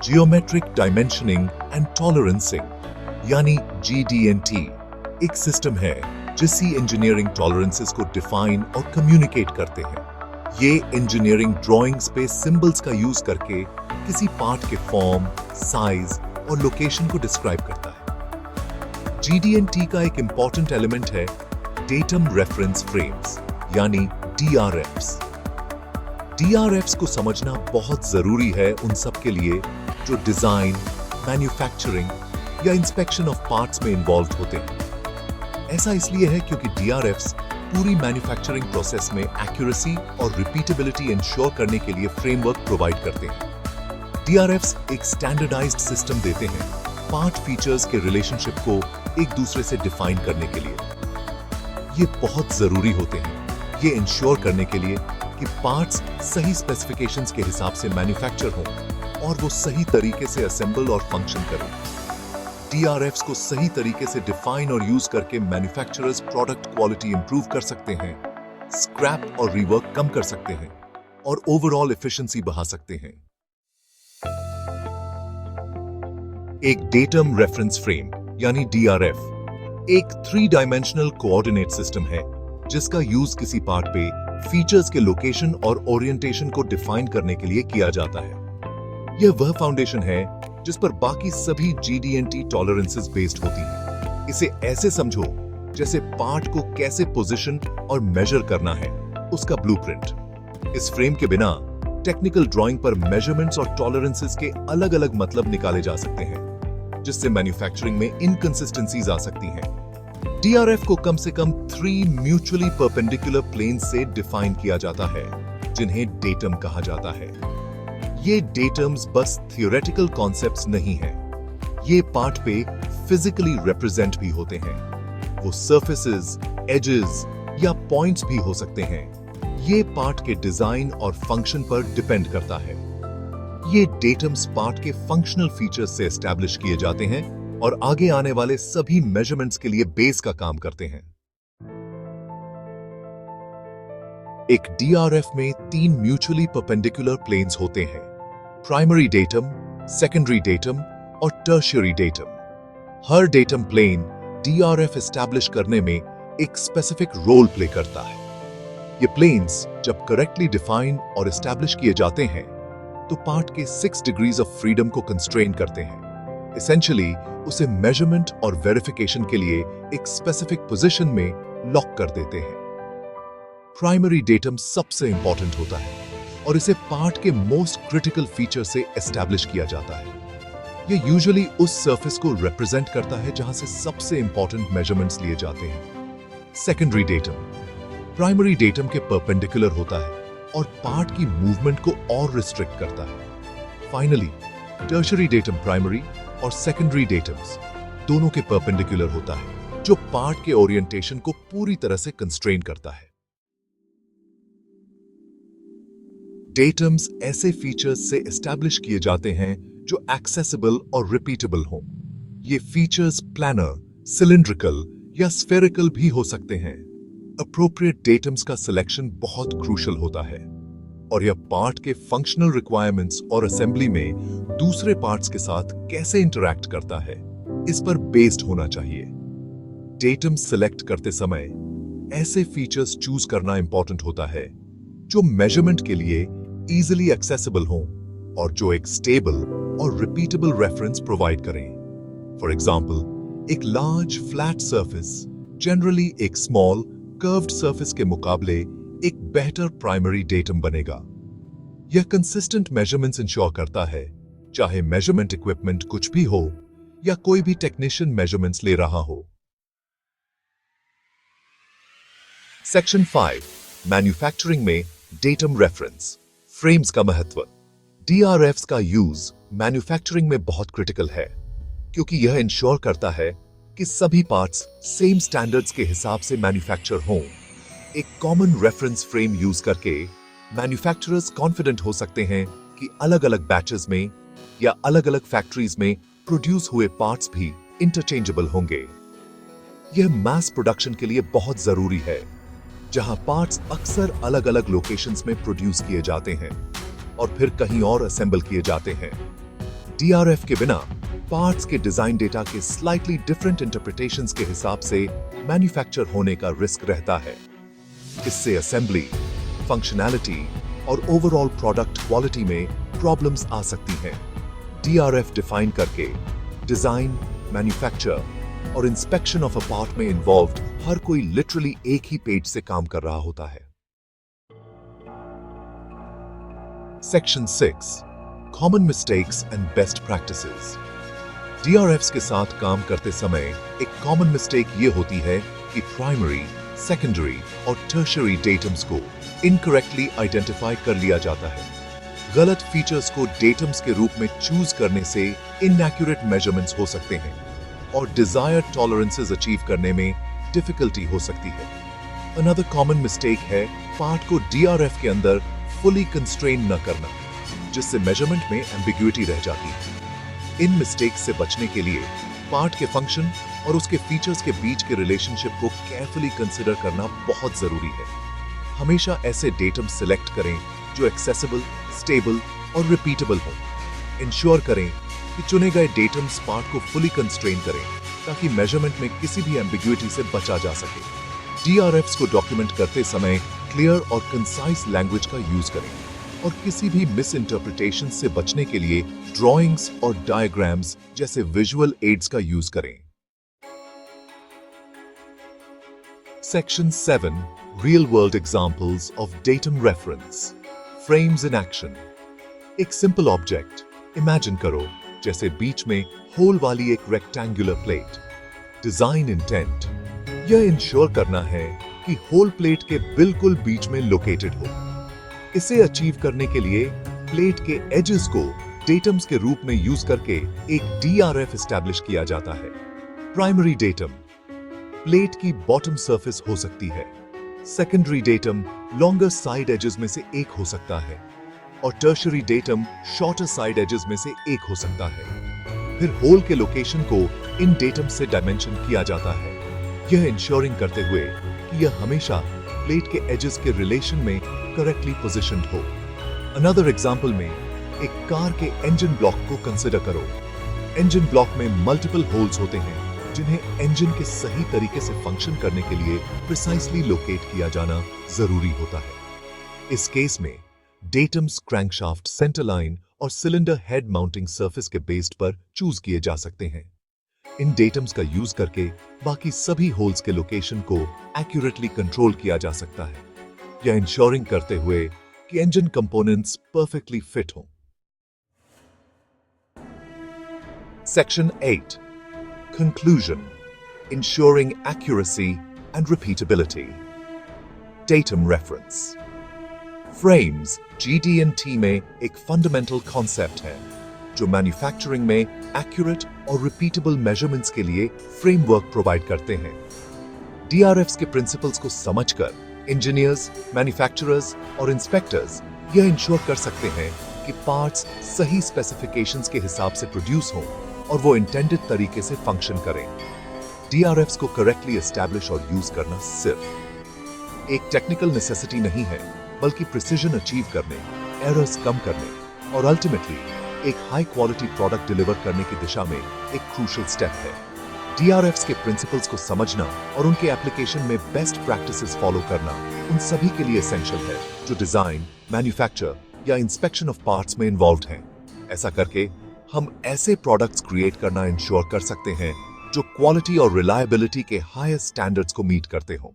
Geometric dimensioning and tolerancing यानी GD&T एक system है जिससे इंजीनियरिंग टॉलरेंसेस को डिफाइन और कम्युनिकेट करते हैं। ये इंजीनियरिंग ड्राइंग्स पे सिंबल्स का यूज करके किसी पार्ट के फॉर्म, साइज और लोकेशन को डिस्क्राइब करता है। GD&T का एक इंपॉर्टेंट एलिमेंट है डेटम रेफरेंस फ्रेम्स यानी DRFs। DRFs को समझना बहुत जरूरी है उन सब के लिए जो डिजाइन, मैन्युफैक्चरिंग या इंस्पेक्शन ऑफ पार्ट्स में इन्वॉल्व होते हैं। ऐसा इसलिए है क्योंकि DRFs पूरी मैन्युफैक्चरिंग प्रोसेस में एक्यूरेसी और रिपीटेबिलिटी इंश्योर करने के लिए फ्रेमवर्क प्रोवाइड करते हैं। DRFs एक स्टैंडर्डाइज्ड सिस्टम देते हैं पार्ट फीचर्स के रिलेशनशिप को एक दूसरे से डिफाइन करने के लिए। ये बहुत जरूरी होते हैं ये इंश्योर करने के लिए कि पार्ट्स सही स्पेसिफिकेशंस के हिसाब से मैन्युफैक्चर हों और वो सही तरीके से असेंबल और फंक्शन करें। DRFs को सही तरीके से डिफाइन और यूज करके मैन्युफैक्चरर्स प्रोडक्ट क्वालिटी इंप्रूव कर सकते हैं, स्क्रैप और रीवर्क कम कर सकते हैं और ओवरऑल एफिशिएंसी बढ़ा सकते हैं। एक डेटम रेफरेंस फ्रेम यानी DRF एक 3 डायमेंशनल कोऑर्डिनेट सिस्टम है जिसका यूज किसी पार्ट पे फीचर्स के लोकेशन और ओरिएंटेशन को डिफाइन करने के लिए किया जाता है। यह वह फाउंडेशन है जिस पर बाकी सभी GD&T टॉलरेंसेस बेस्ड होती हैं। इसे ऐसे समझो जैसे पार्ट को कैसे पोजीशन और मेजर करना है उसका ब्लूप्रिंट। इस फ्रेम के बिना टेक्निकल ड्राइंग पर मेजरमेंट्स और टॉलरेंसेस के अलग-अलग मतलब निकाले जा सकते हैं जिससे मैन्युफैक्चरिंग में इनकंसिस्टेंसीज आ सकती हैं। DRF को कम से कम 3 म्यूचुअली परपेंडिकुलर प्लेन्स से डिफाइन किया जाता है जिन्हें डेटम कहा जाता है। ये डेटम्स बस थियोरेटिकल कॉन्सेप्ट्स नहीं हैं। ये पार्ट पे फिजिकली रिप्रेजेंट भी होते हैं। वो सरफेसेस, एजेस या पॉइंट्स भी हो सकते हैं। ये पार्ट के डिजाइन और फंक्शन पर डिपेंड करता है। ये डेटम्स पार्ट के फंक्शनल फीचर्स से एस्टैब्लिश किए जाते हैं और आगे आने वाले सभी मेजरमेंट्स के लिए बेस का काम करते हैं। एक DRF में 3 म्यूचुअली परपेंडिकुलर प्लेन्स होते हैं, प्राइमरी डेटम, सेकेंडरी डेटम और टर्शियरी डेटम। हर डेटम प्लेन DRF एस्टैब्लिश करने में एक स्पेसिफिक रोल प्ले करता है। ये प्लेन्स जब करेक्टली डिफाइन और एस्टैब्लिश किए जाते हैं तो पार्ट के 6 डिग्रीज ऑफ फ्रीडम को कंस्ट्रेन करते हैं। एसेंशियली उसे मेजरमेंट और वेरिफिकेशन के लिए एक स्पेसिफिक पोजीशन में लॉक कर देते हैं। प्राइमरी डेटम सबसे इंपॉर्टेंट होता है और इसे पार्ट के मोस्ट क्रिटिकल फीचर से एस्टैब्लिश किया जाता है। यह यूजुअली उस सरफेस को रिप्रेजेंट करता है जहां से सबसे इंपॉर्टेंट मेजरमेंट्स लिए जाते हैं। सेकेंडरी डेटम प्राइमरी डेटम के परपेंडिकुलर होता है और पार्ट की मूवमेंट को और रिस्ट्रिक्ट करता है। फाइनली टर्शियरी डेटम प्राइमरी और सेकेंडरी डेटम्स दोनों के परपेंडिकुलर होता है जो पार्ट के ओरिएंटेशन को पूरी तरह से कंस्ट्रेन करता है। डेटम्स ऐसे फीचर्स से एस्टैब्लिश किए जाते हैं जो एक्सेसिबल और रिपीटेबल हों। ये फीचर्स प्लानर, सिलिंड्रिकल या स्फेरिकल भी हो सकते हैं। अप्रोप्रिएट डेटम्स का सिलेक्शन बहुत क्रूशियल होता है और यह पार्ट के फंक्शनल रिक्वायरमेंट्स और असेंबली में दूसरे पार्ट्स के साथ कैसे इंटरैक्ट करता है इस पर बेस्ड होना चाहिए। डेटम सिलेक्ट करते समय ऐसे फीचर्स चूज करना इंपॉर्टेंट होता है जो मेजरमेंट के लिए इजीली एक्सेसिबल हों और जो एक स्टेबल और रिपीटेबल रेफरेंस प्रोवाइड करें। फॉर एग्जांपल, एक लार्ज फ्लैट सरफेस जनरली एक स्मॉल कर्व्ड सरफेस के मुकाबले एक बेहतर प्राइमरी डेटम बनेगा। यह कंसिस्टेंट मेजरमेंट्स इंश्योर करता है, चाहे मेजरमेंट इक्विपमेंट कुछ भी हो या कोई भी टेक्नीशियन मेजरमेंट्स ले रहा हो। सेक्शन 5 मैन्युफैक्चरिंग में डेटम रेफरेंस फ्रेम्स का महत्व। DRFs का यूज मैन्युफैक्चरिंग में बहुत क्रिटिकल है क्योंकि यह इंश्योर करता है कि सभी पार्ट्स सेम स्टैंडर्ड्स के हिसाब से मैन्युफैक्चर हों। एक कॉमन रेफरेंस फ्रेम यूज करके मैन्युफैक्चरर्स कॉन्फिडेंट हो सकते हैं कि अलग-अलग बैचेस में या अलग-अलग फैक्ट्रीज में प्रोड्यूस हुए पार्ट्स भी इंटरचेंजेबल होंगे। यह मास प्रोडक्शन के लिए बहुत जरूरी है, जहां पार्ट्स अक्सर अलग-अलग लोकेशंस में प्रोड्यूस किए जाते हैं और फिर कहीं और असेंबल किए जाते हैं। DRF के बिना पार्ट्स के डिजाइन डेटा के स्लाइटली डिफरेंट इंटरप्रिटेशंस के हिसाब से मैन्युफैक्चर होने का रिस्क रहता है। इससे असेंबली, फंक्शनैलिटी और ओवरऑल प्रोडक्ट क्वालिटी में प्रॉब्लम्स आ सकती हैं। DRF डिफाइन करके डिजाइन, मैन्युफैक्चर और इंस्पेक्शन ऑफ अ पार्ट में इन्वॉल्व्ड हर कोई लिटरली एक ही पेज से काम कर रहा होता है। Section 6 common mistakes and best practices. DRFs के साथ काम करते समय एक कॉमन मिस्टेक ये होती है कि प्राइमरी, सेकेंडरी और टर्शियरी डेटम्स को इनकरेक्टली आइडेंटिफाई कर लिया जाता है। गलत फीचर्स को डेटम्स के रूप में चूज करने से इनएक्यूरेट मेजरमेंट्स हो सकते हैं और डिजायर्ड टॉलरेंसेस अचीव करने में डिफिकल्टी हो सकती है। अनदर कॉमन मिस्टेक है पार्ट को DRF के अंदर फुली कंस्ट्रेन न करना, जिससे मेजरमेंट में एम्बिग्युइटी रह जाती है। इन मिस्टेक्स से बचने के लिए पार्ट के फंक्शन और उसके फीचर्स के बीच के रिलेशनशिप को केयरफुली कंसिडर करना बहुत जरूरी है। हमेशा ऐसे डेटम सिलेक्ट करें जो एक्सेसिबल, स्टेबल और रिपीटेबल हो। इंश्योर करें कि चुने गए डेटम्स पार्ट को फुली कंस्ट्रेन करें ताकि मेजरमेंट में किसी भी एम्बिग्युइटी से बचा जा सके। DRFs को डॉक्यूमेंट करते समय क्लियर और कंसाइज लैंग्वेज का यूज करें और किसी भी मिस इंटरप्रिटेशन से बचने के लिए ड्राइंग्स और डायग्राम्स जैसे विजुअल एड्स का यूज करें। Section 7 Real World Examples of Datum Reference Frames in Action। एक सिंपल ऑब्जेक्ट इमेजिन करो जैसे बीच में होल वाली एक रेक्टेंगुलर प्लेट। डिजाइन इंटेंट यह इंश्योर करना है कि होल प्लेट के बिल्कुल बीच में लोकेटेड हो। इसे अचीव करने के लिए प्लेट के एजेस को डेटम्स के रूप में यूज करके एक DRF एस्टैब्लिश किया जाता है। प्राइमरी डेटम प्लेट की बॉटम सरफेस हो सकती है। Secondary datum longer side edges में से एक हो सकता है और tertiary datum shorter side edges में से एक हो सकता है। फिर होल के लोकेशन को इन डेटम से डायमेंशन किया जाता है, यह इंश्योरिंग करते हुए कि यह हमेशा प्लेट के एजेस के रिलेशन में करेक्टली पोजीशन्ड हो। अनदर एग्जांपल में एक कार के इंजन ब्लॉक को कंसीडर करो। इंजन ब्लॉक में मल्टीपल होल्स होते हैं जिन्हें इंजन के सही तरीके से फंक्शन करने के लिए प्रिसाइसली लोकेट किया जाना जरूरी होता है। इस केस में डेटम्स क्रैंकशाफ्ट, सेंटर लाइन और सिलेंडर हेड माउंटिंग सरफेस के बेस्ड पर चूज किए जा सकते हैं। इन डेटम्स का यूज करके बाकी सभी होल्स के लोकेशन को एक्यूरेटली कंट्रोल किया जा सकता है, यह इंश्योरिंग करते हुए कि इंजन कंपोनेंट्स परफेक्टली फिट हों। Section 8 Conclusion Ensuring Accuracy and Repeatability Datum Reference Frames GD&T में एक फंडामेंटल कॉन्सेप्ट है जो मैन्युफैक्चरिंग में एक्यूरेट और रिपीटेबल मेजरमेंट्स के लिए फ्रेमवर्क प्रोवाइड करते हैं। DRFs के प्रिंसिपल्स को समझकर इंजीनियर्स, मैन्युफैक्चरर्स और इंस्पेक्टर्स यह इंश्योर कर सकते हैं कि पार्ट्स सही स्पेसिफिकेशंस के हिसाब से प्रोड्यूस हों और वो इंटेंडेड तरीके से फंक्शन करें। DRFs को करेक्टली एस्टैब्लिश और यूज करना सिर्फ एक टेक्निकल नेसेसिटी नहीं है, बल्कि प्रिसिजन अचीव करने, एरर्स कम करने और अल्टीमेटली एक हाई क्वालिटी प्रोडक्ट डिलीवर करने की दिशा में एक क्रूशियल स्टेप है। DRFs के प्रिंसिपल्स को समझना और उनके एप्लीकेशन में बेस्ट प्रैक्टिसेस फॉलो करना उन सभी के लिए एसेंशियल है जो डिजाइन, मैन्युफैक्चर या इंस्पेक्शन ऑफ पार्ट्स में इन्वॉल्व्ड हैं। ऐसा करके हम ऐसे प्रोडक्ट्स क्रिएट करना इंश्योर कर सकते हैं जो क्वालिटी और रिलायबिलिटी के हाईएस्ट स्टैंडर्ड्स को मीट करते हों।